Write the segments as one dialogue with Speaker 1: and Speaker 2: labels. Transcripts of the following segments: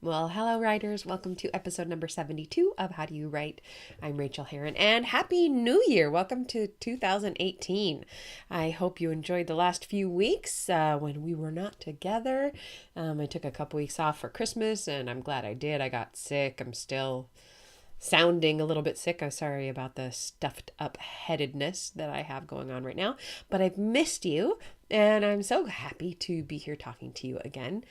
Speaker 1: Well, hello, writers. Welcome to episode number 72 of How Do You Write? I'm Rachael Herron, and Happy New Year! Welcome to 2018. I hope you enjoyed the last few weeks when we were not together. I took a couple weeks off for Christmas, and I'm glad I did. I got sick. I'm still sounding a little bit sick. I'm sorry about the stuffed up headedness that I have going on right now, but I've missed you and I'm so happy to be here talking to you again.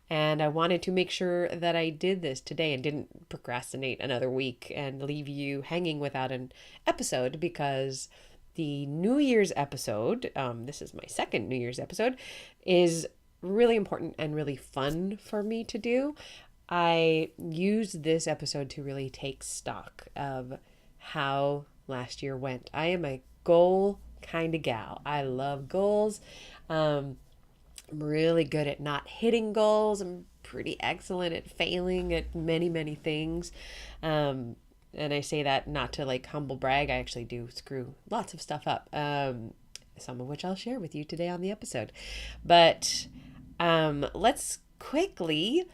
Speaker 1: And I wanted to make sure that I did this today and didn't procrastinate another week and leave you hanging without an episode because the New Year's episode, this is my second New Year's episode, is really important and really fun for me to do. I used this episode to really take stock of how last year went. I am a goal kind of gal. I love goals. I'm really good at not hitting goals. I'm pretty excellent at failing at many, many things. And I say that not to like humble brag. I actually do screw lots of stuff up. Some of which I'll share with you today on the episode. But let's quickly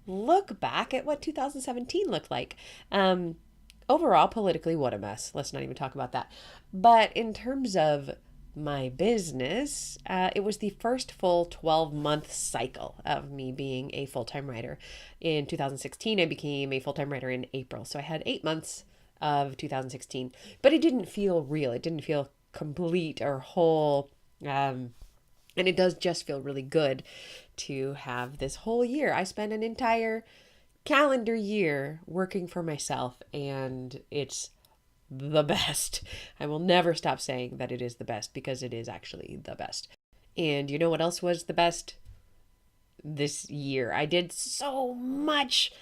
Speaker 1: look back at what 2017 looked like. Overall, politically, what a mess. Let's not even talk about that. But in terms of my business, it was the first full 12-month cycle of me being a full-time writer. In 2016, I became a full-time writer in April. So I had 8 months of 2016, but it didn't feel real. It didn't feel complete or whole. And it does just feel really good to have this whole year. I spent an entire calendar year working for myself, and it's the best. I will never stop saying that it is the best because it is actually the best. And you know what else was the best? This year. I did so much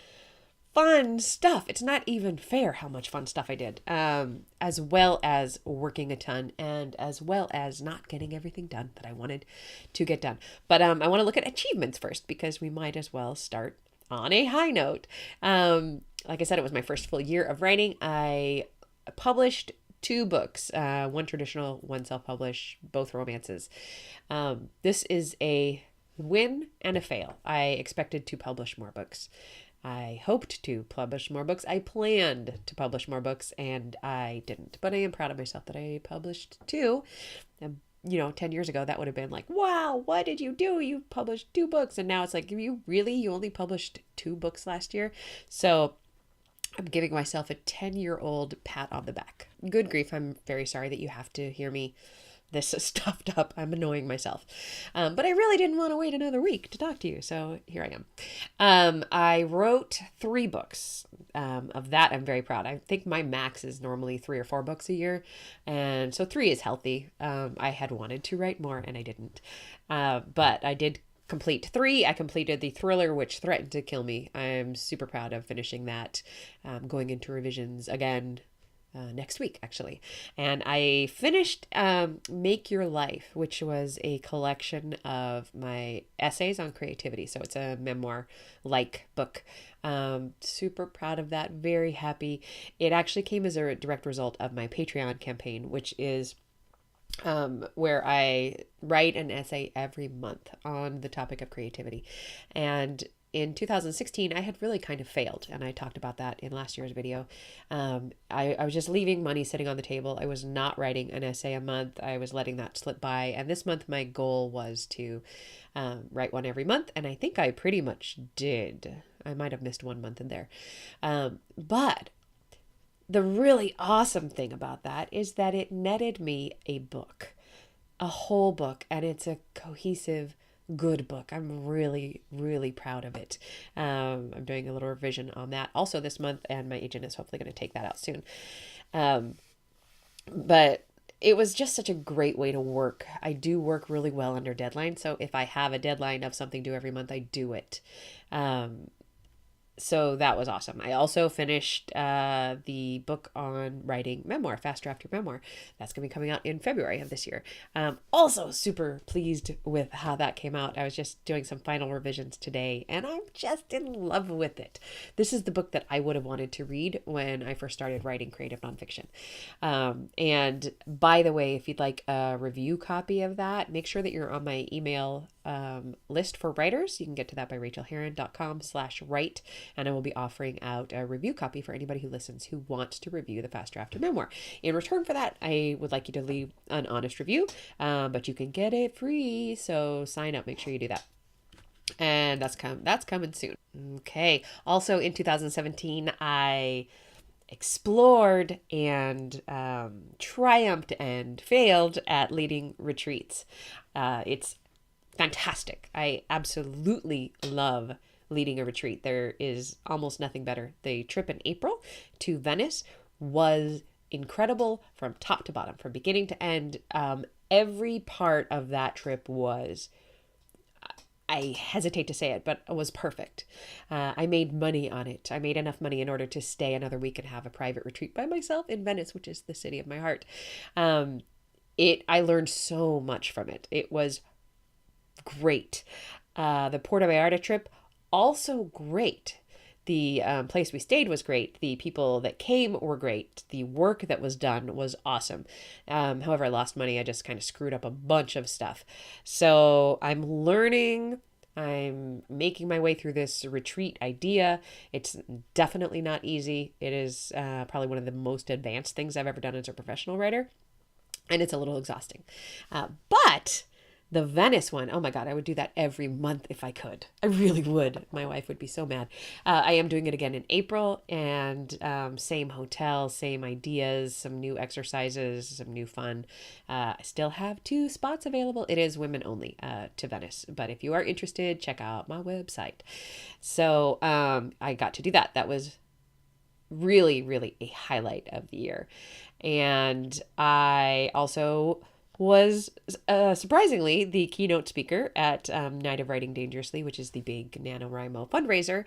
Speaker 1: fun stuff. It's not even fair how much fun stuff I did, as well as working a ton and as well as not getting everything done that I wanted to get done. But I want to look at achievements first because we might as well start on a high note. Like I said, it was my first full year of writing. I published 2 books, one traditional, one self-published, both romances. This is a win and a fail. I expected to publish more books. I hoped to publish more books. I planned to publish more books and I didn't. But I am proud of myself that I published 2. 10 years ago, that would have been like, wow, what did you do? You published 2 books. And now it's like, you only published 2 books last year? So I'm giving myself a 10-year-old pat on the back. Good grief. I'm very sorry that you have to hear me this stuffed up. I'm annoying myself. But I really didn't want to wait another week to talk to you. So here I am. I wrote 3 books. Of that, I'm very proud. I think my max is normally 3 or 4 books a year. And so 3 is healthy. I had wanted to write more and I didn't. But I did complete 3. I completed the thriller, which threatened to kill me. I'm super proud of finishing that. Going into revisions again next week, actually. And I finished Make Your Life, which was a collection of my essays on creativity. So it's a memoir-like book. Super proud of that. Very happy. It actually came as a direct result of my Patreon campaign, which is where I write an essay every month on the topic of creativity. And in 2016, I had really kind of failed, and I talked about that in last year's video. I was just leaving money sitting on the table. I was not writing an essay a month. I was letting that slip by, and this month my goal was to write one every month, and I think I pretty much did. I might have missed 1 month in there. But the really awesome thing about that is that it netted me a book, a whole book, and it's a cohesive, good book. I'm really, really proud of it. I'm doing a little revision on that also this month, and my agent is hopefully going to take that out soon. But it was just such a great way to work. I do work really well under deadline. So if I have a deadline of something due every month, I do it. So that was awesome. I also finished the book on writing memoir, Fast Draft Your Memoir. That's going to be coming out in February of this year. Also super pleased with how that came out. I was just doing some final revisions today, and I'm just in love with it. This is the book that I would have wanted to read when I first started writing creative nonfiction. And by the way, if you'd like a review copy of that, make sure that you're on my email list for writers. You can get to that by rachelherron.com/write. And I will be offering out a review copy for anybody who listens who wants to review the Fast Draft Memoir. In return for that, I would like you to leave an honest review, but you can get it free. So sign up. Make sure you do that. And that's coming soon. Okay. Also in 2017, I explored and triumphed and failed at leading retreats. It's fantastic. I absolutely love leading a retreat. There is almost nothing better. The trip in April to Venice was incredible from top to bottom, from beginning to end. Every part of that trip was, I hesitate to say it, but it was perfect. I made money on it. I made enough money in order to stay another week and have a private retreat by myself in Venice, which is the city of my heart. I learned so much from it. It was great. The Puerto Vallarta trip, also great. The place we stayed was great. The people that came were great. The work that was done was awesome. However, I lost money. I just kind of screwed up a bunch of stuff. So I'm learning. I'm making my way through this retreat idea. It's definitely not easy. It is probably one of the most advanced things I've ever done as a professional writer. And it's a little exhausting. But the Venice one, oh my God, I would do that every month if I could. I really would. My wife would be so mad. I am doing it again in April, and same hotel, same ideas, some new exercises, some new fun. I still have 2 spots available. It is women only to Venice, but if you are interested, check out my website. So I got to do that. That was really, really a highlight of the year. And I also was surprisingly the keynote speaker at Night of Writing Dangerously, which is the big NaNoWriMo fundraiser,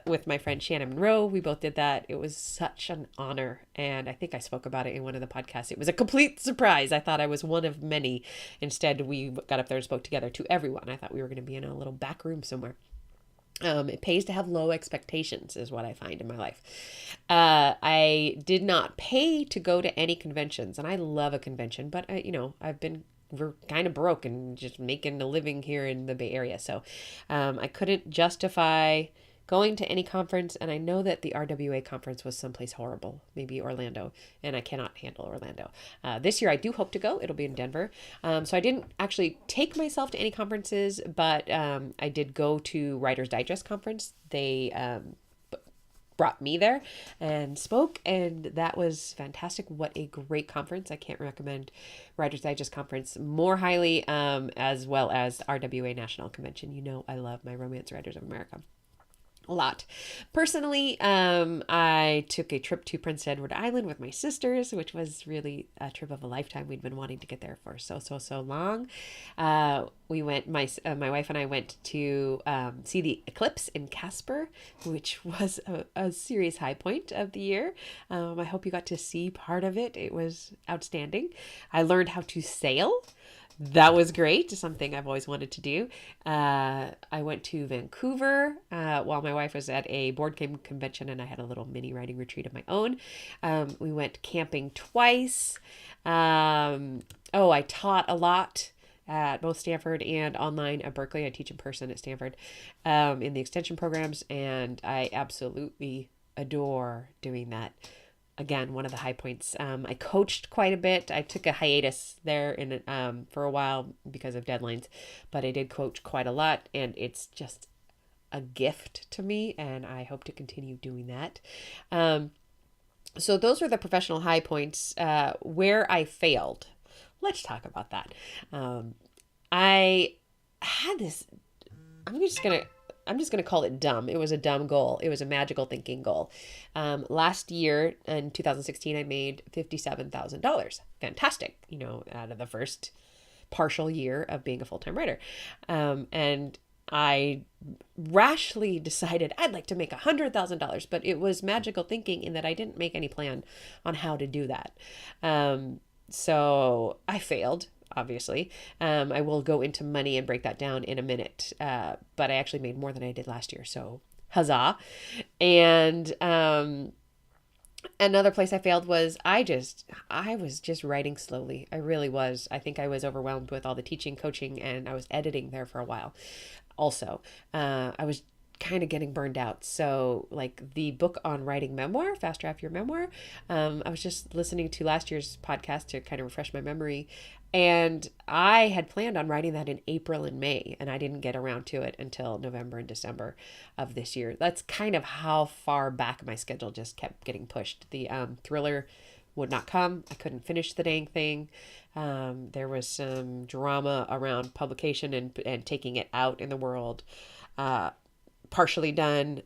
Speaker 1: with my friend Shannon Monroe. We both did that. It was such an honor, and I think I spoke about it in one of the podcasts. It was a complete surprise. I thought I was one of many. Instead, we got up there and spoke together to everyone. I thought we were going to be in a little back room somewhere. It pays to have low expectations is what I find in my life. I did not pay to go to any conventions, and I love a convention, but we're kind of broke and just making a living here in the Bay Area. So, I couldn't justify going to any conference, and I know that the RWA conference was someplace horrible, maybe Orlando, and I cannot handle Orlando. This year I do hope to go. It'll be in Denver. So I didn't actually take myself to any conferences, but I did go to Writer's Digest conference. They brought me there and spoke, and that was fantastic. What a great conference. I can't recommend Writer's Digest conference more highly, as well as RWA National Convention. You know I love my Romance Writers of America a lot. Personally, I took a trip to Prince Edward Island with my sisters, which was really a trip of a lifetime. We'd been wanting to get there for so long. We went, my wife and I went to see the eclipse in Casper, which was a serious high point of the year. I hope you got to see part of it. It was outstanding. I learned how to sail. That was great. Something I've always wanted to do. I went to Vancouver while my wife was at a board game convention, and I had a little mini writing retreat of my own. We went camping twice. I taught a lot at both Stanford and online at Berkeley. I teach in person at Stanford in the extension programs, and I absolutely adore doing that. Again, one of the high points. I coached quite a bit. I took a hiatus there for a while because of deadlines, but I did coach quite a lot, and it's just a gift to me, and I hope to continue doing that. So those were the professional high points. Where I failed. Let's talk about that. I had this, I'm just going to call it dumb. It was a dumb goal. It was a magical thinking goal. Last year in 2016, I made $57,000. Fantastic. Out of the first partial year of being a full-time writer. And I rashly decided I'd like to make $100,000, but it was magical thinking in that I didn't make any plan on how to do that. So I failed. Obviously. I will go into money and break that down in a minute. But I actually made more than I did last year. So huzzah. And Another place I failed was I was just writing slowly. I really was. I think I was overwhelmed with all the teaching, coaching, and I was editing there for a while. Also, I was kind of getting burned out. So, like the book on writing memoir, Fast Draft Your Memoir, I was just listening to last year's podcast to kind of refresh my memory. And I had planned on writing that in April and May, and I didn't get around to it until November and December of this year. That's kind of how far back my schedule just kept getting pushed. The thriller would not come. I couldn't finish the dang thing. There was some drama around publication and taking it out in the world. Partially done,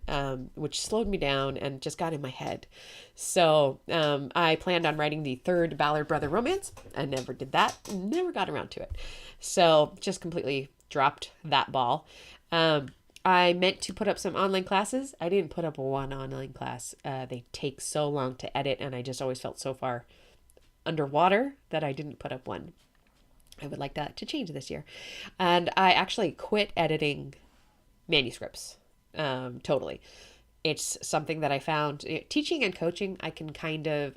Speaker 1: which slowed me down and just got in my head. So I planned on writing the third Ballard Brother romance. I never did that. Never got around to it. So just completely dropped that ball. I meant to put up some online classes. I didn't put up one online class. They take so long to edit, and I just always felt so far underwater that I didn't put up one. I would like that to change this year. And I actually quit editing manuscripts. Totally. It's something that I found teaching and coaching, I can kind of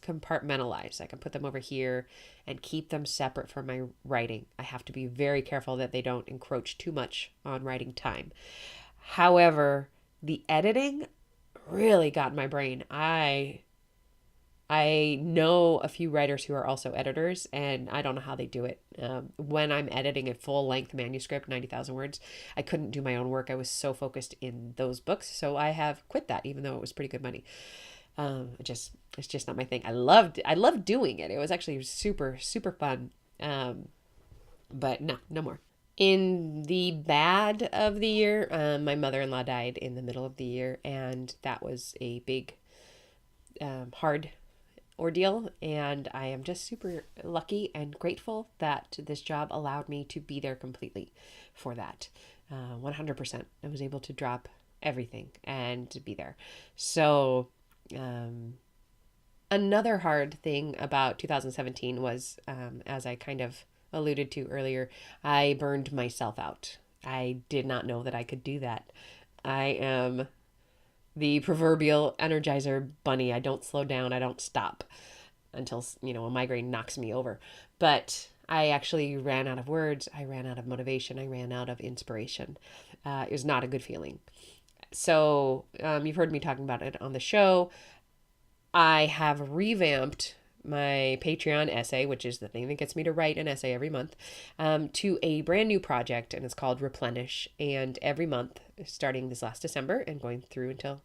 Speaker 1: compartmentalize. I can put them over here and keep them separate from my writing. I have to be very careful that they don't encroach too much on writing time. However, the editing really got in my brain. I know a few writers who are also editors, and I don't know how they do it. When I'm editing a full-length manuscript, 90,000 words, I couldn't do my own work. I was so focused in those books, so I have quit that, even though it was pretty good money. It's just not my thing. I loved doing it. It was actually super, super fun. But no more. In the bad of the year, my mother-in-law died in the middle of the year, and that was a big, hard ordeal, and I am just super lucky and grateful that this job allowed me to be there completely for that. 100%. I was able to drop everything and to be there. So another hard thing about 2017 was, as I kind of alluded to earlier, I burned myself out. I did not know that I could do that. I am the proverbial Energizer bunny. I don't slow down. I don't stop until, a migraine knocks me over. But I actually ran out of words. I ran out of motivation. I ran out of inspiration. It was not a good feeling. So you've heard me talking about it on the show. I have revamped my Patreon essay, which is the thing that gets me to write an essay every month, to a brand new project, and it's called Replenish. And every month, starting this last December and going through until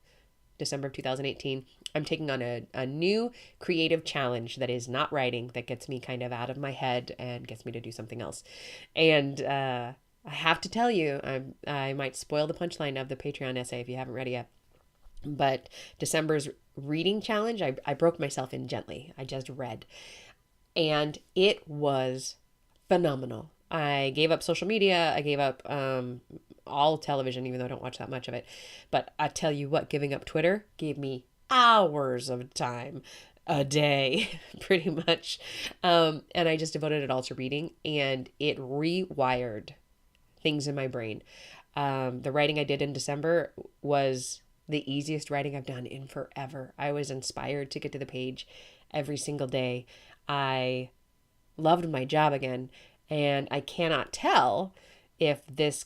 Speaker 1: December of 2018, I'm taking on a new creative challenge that is not writing, that gets me kind of out of my head and gets me to do something else. And I have to tell you, I might spoil the punchline of the Patreon essay if you haven't read it yet. But December's reading challenge, I broke myself in gently. I just read. And it was phenomenal. I gave up social media. I gave up all television, even though I don't watch that much of it. But I tell you what, giving up Twitter gave me hours of time a day, pretty much. And I just devoted it all to reading, and it rewired things in my brain. The writing I did in December was the easiest writing I've done in forever. I was inspired to get to the page every single day. I loved my job again, and I cannot tell if this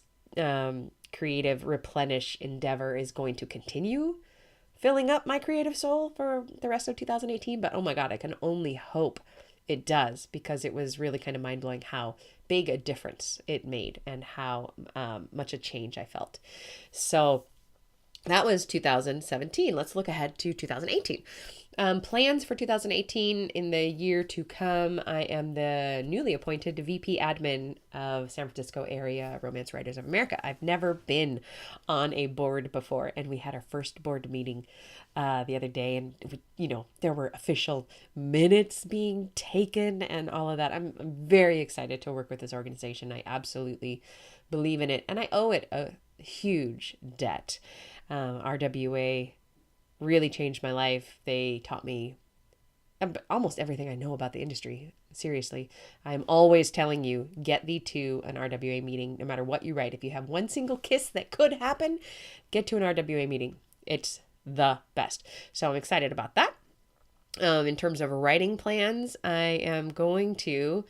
Speaker 1: creative replenish endeavor is going to continue filling up my creative soul for the rest of 2018. But oh my God, I can only hope it does, because it was really kind of mind-blowing how big a difference it made and how much a change I felt. So that was 2017. Let's look ahead to 2018. Plans for 2018 in the year to come. I am the newly appointed VP admin of San Francisco area Romance Writers of America. I've never been on a board before, and we had our first board meeting the other day, and there were official minutes being taken and all of that. I'm very excited to work with this organization. I absolutely believe in it, and I owe it a huge debt. RWA really changed my life. They taught me almost everything I know about the industry. Seriously, I'm always telling you, get thee to an RWA meeting, no matter what you write. If you have one single kiss that could happen, get to an RWA meeting. It's the best. So I'm excited about that. In terms of writing plans, I am going to,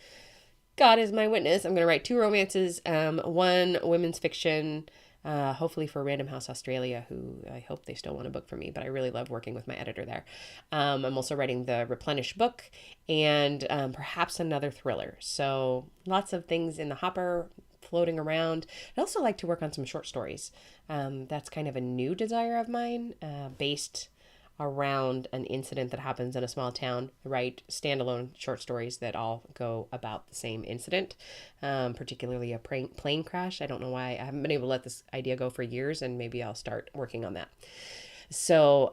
Speaker 1: God is my witness, I'm going to write 2 romances, 1 women's fiction, hopefully for Random House Australia, who I hope they still want a book from me, but I really love working with my editor there. I'm also writing the Replenish book and perhaps another thriller. So lots of things in the hopper floating around. I'd also like to work on some short stories. That's kind of a new desire of mine, based around an incident that happens in a small town. Write standalone short stories that all go about the same incident, particularly a plane crash. I don't know why I haven't been able to let this idea go for years, and maybe I'll start working on that. So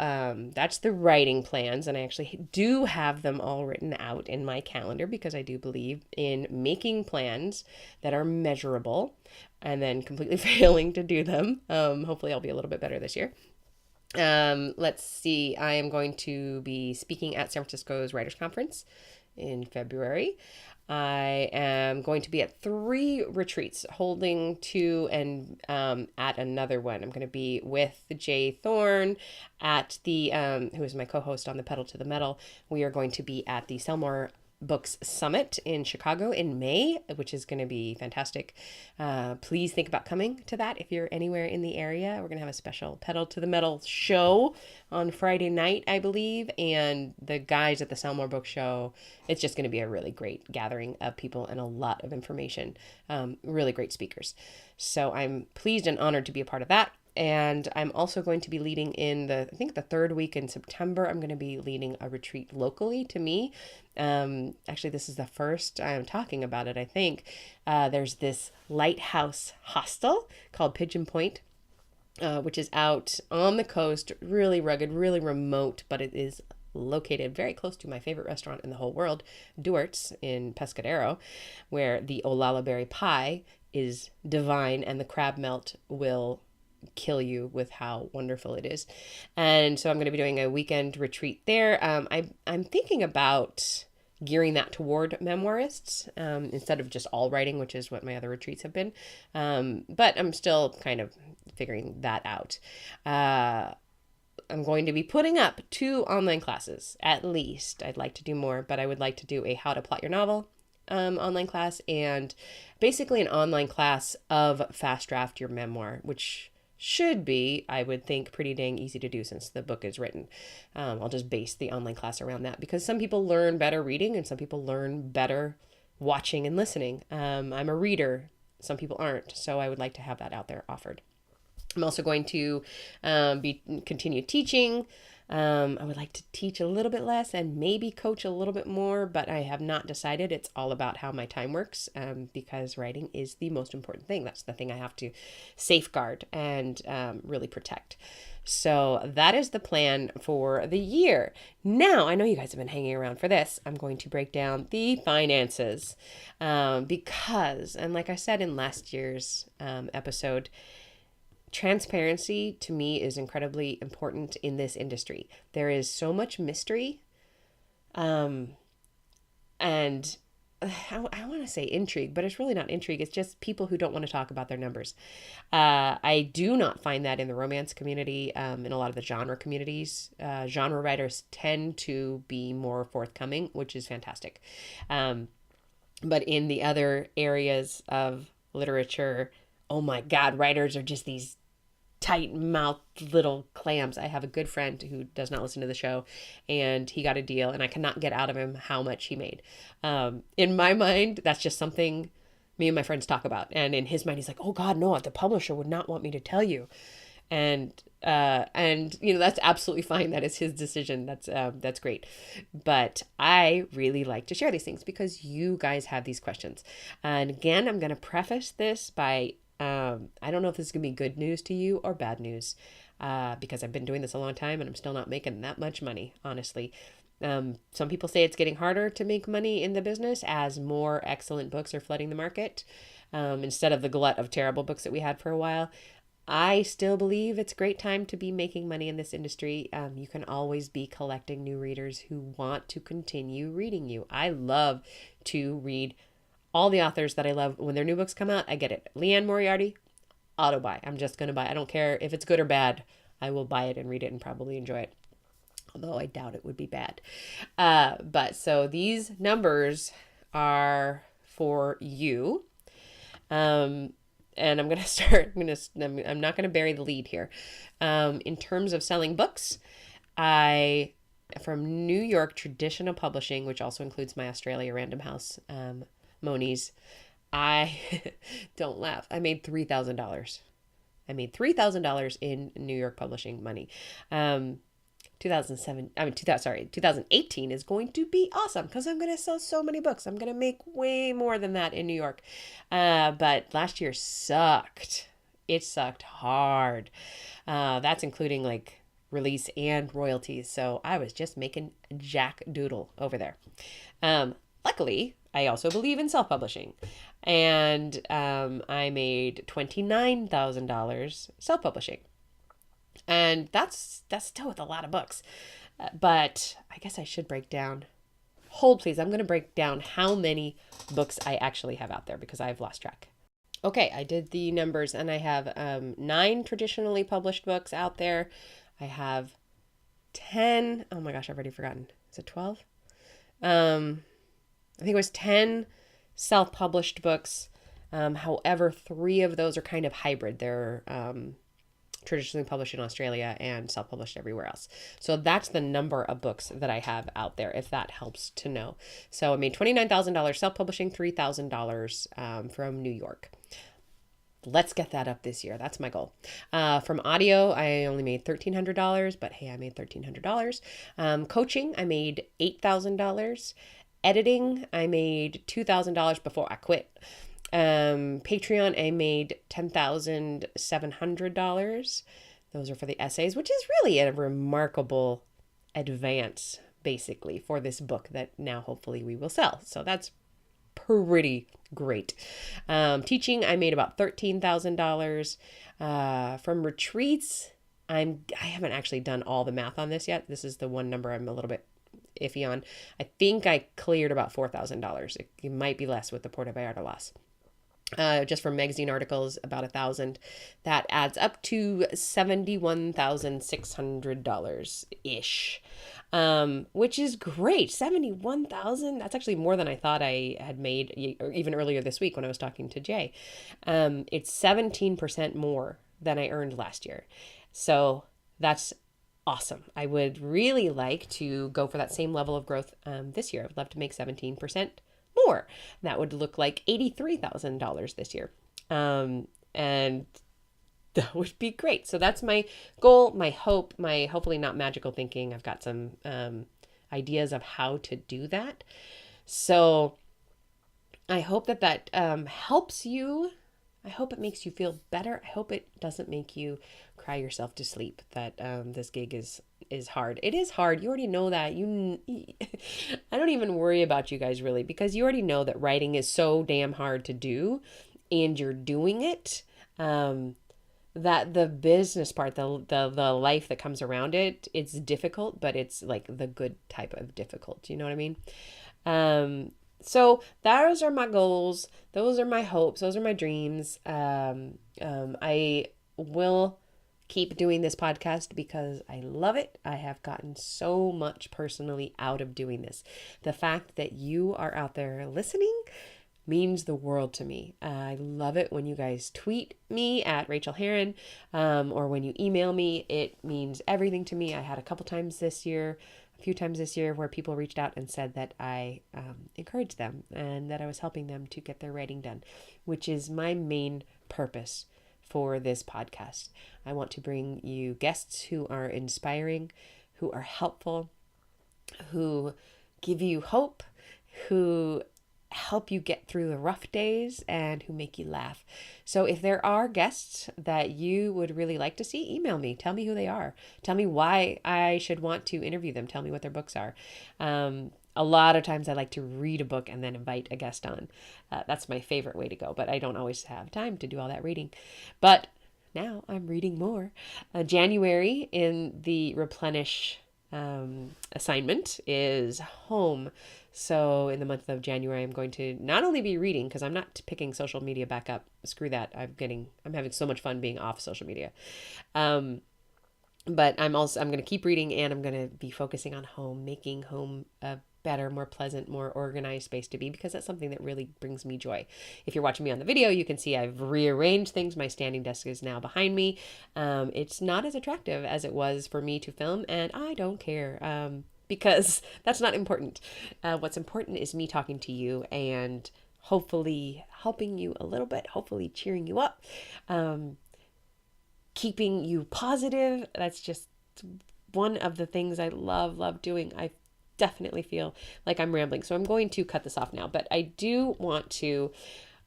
Speaker 1: that's the writing plans, and I actually do have them all written out in my calendar because I do believe in making plans that are measurable and then completely failing to do them. Hopefully I'll be a little bit better this year. Let's see. I am going to be speaking at San Francisco's Writers Conference in February. I am going to be at 3 retreats, holding 2 and at another one. I'm going to be with Jay Thorne at the, who is my co-host on the Pedal to the Metal. We are going to be at the Selmore Books Summit in Chicago in May, which is going to be fantastic. Please think about coming to that if you're anywhere in the area. We're going to have a special Pedal to the Metal show on Friday night, I believe, and the guys at the Selmore Book Show, it's just going to be a really great gathering of people and a lot of information. Really great speakers. So I'm pleased and honored to be a part of that. And I'm also going to be leading in I think the 3rd week in September, I'm going to be leading a retreat locally to me. Actually, this is the first I am talking about it, I think. There's this lighthouse hostel called Pigeon Point, which is out on the coast, really rugged, really remote, but it is located very close to my favorite restaurant in the whole world, Duart's in Pescadero, where the Olala berry pie is divine and the crab melt will kill you with how wonderful it is. And so I'm going to be doing a weekend retreat there. I'm thinking about gearing that toward memoirists instead of just all writing, which is what my other retreats have been. But I'm still kind of figuring that out. I'm going to be putting up 2 online classes, at least. I'd like to do more, but I would like to do a How to Plot Your Novel online class and basically an online class of Fast Draft Your Memoir, which should be, I would think, pretty dang easy to do since the book is written. I'll just base the online class around that because some people learn better reading and some people learn better watching and listening. I'm a reader. Some people aren't. So I would like to have that out there offered. I'm also going to continue teaching. I would like to teach a little bit less and maybe coach a little bit more, but I have not decided. It's all about how my time works, because writing is the most important thing. That's the thing I have to safeguard and really protect. So that is the plan for the year. Now, I know you guys have been hanging around for this. I'm going to break down the finances because, and like I said in last year's episode, transparency to me is incredibly important in this industry. There is so much mystery, and I want to say intrigue, but it's really not intrigue. It's just people who don't want to talk about their numbers. I do not find that in the romance community, in a lot of the genre communities. Genre writers tend to be more forthcoming, which is fantastic. But in the other areas of literature, oh my God, writers are just these tight-mouthed little clams. I have a good friend who does not listen to the show, and he got a deal, and I cannot get out of him how much he made. In my mind, that's just something me and my friends talk about. And in his mind, he's like, oh God, no, the publisher would not want me to tell you. And that's absolutely fine. That is his decision. That's great. But I really like to share these things because you guys have these questions. And again, I'm going to preface this by, I don't know if this is going to be good news to you or bad news, because I've been doing this a long time and I'm still not making that much money, honestly. Some people say it's getting harder to make money in the business as more excellent books are flooding the market, instead of the glut of terrible books that we had for a while. I still believe it's a great time to be making money in this industry. You can always be collecting new readers who want to continue reading you. I love to read all the authors that I love. When their new books come out, I get it. Leanne Moriarty, auto buy. I'm just going to buy. I don't care if it's good or bad. I will buy it and read it and probably enjoy it. Although I doubt it would be bad. But so these numbers are for you. And I'm going to start, I'm not going to bury the lead here. In terms of selling books, from New York Traditional Publishing, which also includes my Australia Random House, Monies, I don't laugh. I made $3,000. I made $3,000 in New York publishing money. 2018 is going to be awesome because I'm going to sell so many books. I'm going to make way more than that in New York. But last year sucked. It sucked hard. That's including like release and royalties. So I was just making jack doodle over there. Luckily, I also believe in self-publishing. And I made $29,000 self-publishing. And that's still with a lot of books. But I guess I should break down. Hold, please. I'm going to break down how many books I actually have out there because I've lost track. Okay, I did the numbers and I have 9 traditionally published books out there. I have 10. Oh my gosh, I've already forgotten. Is it 12? I think it was 10 self-published books. However, 3 of those are kind of hybrid. They're traditionally published in Australia and self-published everywhere else. So that's the number of books that I have out there, if that helps to know. So I made $29,000 self-publishing, $3,000 from New York. Let's get that up this year. That's my goal. From audio, I only made $1,300, but hey, I made $1,300. Coaching, I made $8,000. Editing, I made $2,000 before I quit. Patreon, I made $10,700. Those are for the essays, which is really a remarkable advance, basically, for this book that now hopefully we will sell. So that's pretty great. Teaching, I made about $13,000. From retreats, I haven't actually done all the math on this yet. This is the one number I'm a little bit iffy on. I think I cleared about $4,000. It might be less with the Puerto Vallarta loss. Just from magazine articles, about 1,000. That adds up to $71,600 ish, which is great. 71,000. That's actually more than I thought I had made even earlier this week when I was talking to Jay. It's 17% more than I earned last year. So that's awesome. I would really like to go for that same level of growth this year. I'd love to make 17% more. That would look like $83,000 this year. And that would be great. So that's my goal, my hope, my hopefully not magical thinking. I've got some ideas of how to do that. So I hope that helps you. I hope it makes you feel better. I hope it doesn't make you cry yourself to sleep that this gig is hard. It is hard. You already know that. I don't even worry about you guys really because you already know that writing is so damn hard to do and you're doing it. That the business part, the life that comes around it, it's difficult, but it's like the good type of difficult. You know what I mean? So those are my goals. Those are my hopes. Those are my dreams. I will keep doing this podcast because I love it. I have gotten so much personally out of doing this. The fact that you are out there listening means the world to me. I love it when you guys tweet me at Rachael Herron, or when you email me. It means everything to me. I had a few times this year where people reached out and said that I encouraged them and that I was helping them to get their writing done, which is my main purpose for this podcast. I want to bring you guests who are inspiring, who are helpful, who give you hope, who help you get through the rough days, and who make you laugh. So if there are guests that you would really like to see, email me. Tell me who they are. Tell me why I should want to interview them. Tell me what their books are. A lot of times I like to read a book and then invite a guest on. That's my favorite way to go, but I don't always have time to do all that reading. But now I'm reading more. January in the Replenish assignment is home. So in the month of January, I'm going to not only be reading, because I'm not picking social media back up. Screw that. I'm having so much fun being off social media. But I'm going to keep reading, and I'm going to be focusing on home, making home a better, more pleasant, more organized space to be, because that's something that really brings me joy. If you're watching me on the video, you can see I've rearranged things. My standing desk is now behind me. It's not as attractive as it was for me to film, and I don't care. Because that's not important. What's important is me talking to you and hopefully helping you a little bit, hopefully cheering you up, keeping you positive. That's just one of the things I love doing. I definitely feel like I'm rambling, so I'm going to cut this off now. But I do want to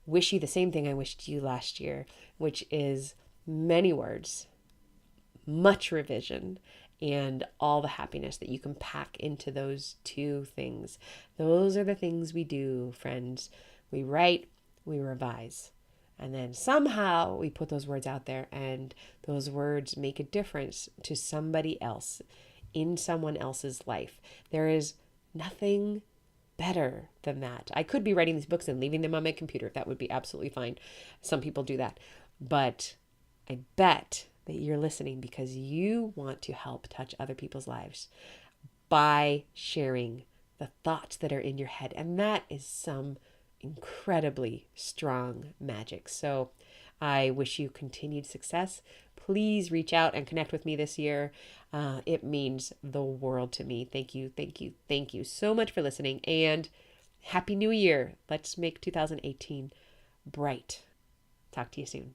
Speaker 1: wish you the same thing I wished you last year, which is many words, much revision, and all the happiness that you can pack into those two things. Those are the things we do, friends. We write, we revise. And then somehow we put those words out there, and those words make a difference to somebody else in someone else's life. There is nothing better than that. I could be writing these books and leaving them on my computer. That would be absolutely fine. Some people do that. But I bet that you're listening because you want to help touch other people's lives by sharing the thoughts that are in your head. And that is some incredibly strong magic. So I wish you continued success. Please reach out and connect with me this year. It means the world to me. Thank you so much for listening, and Happy New Year. Let's make 2018 bright. Talk to you soon.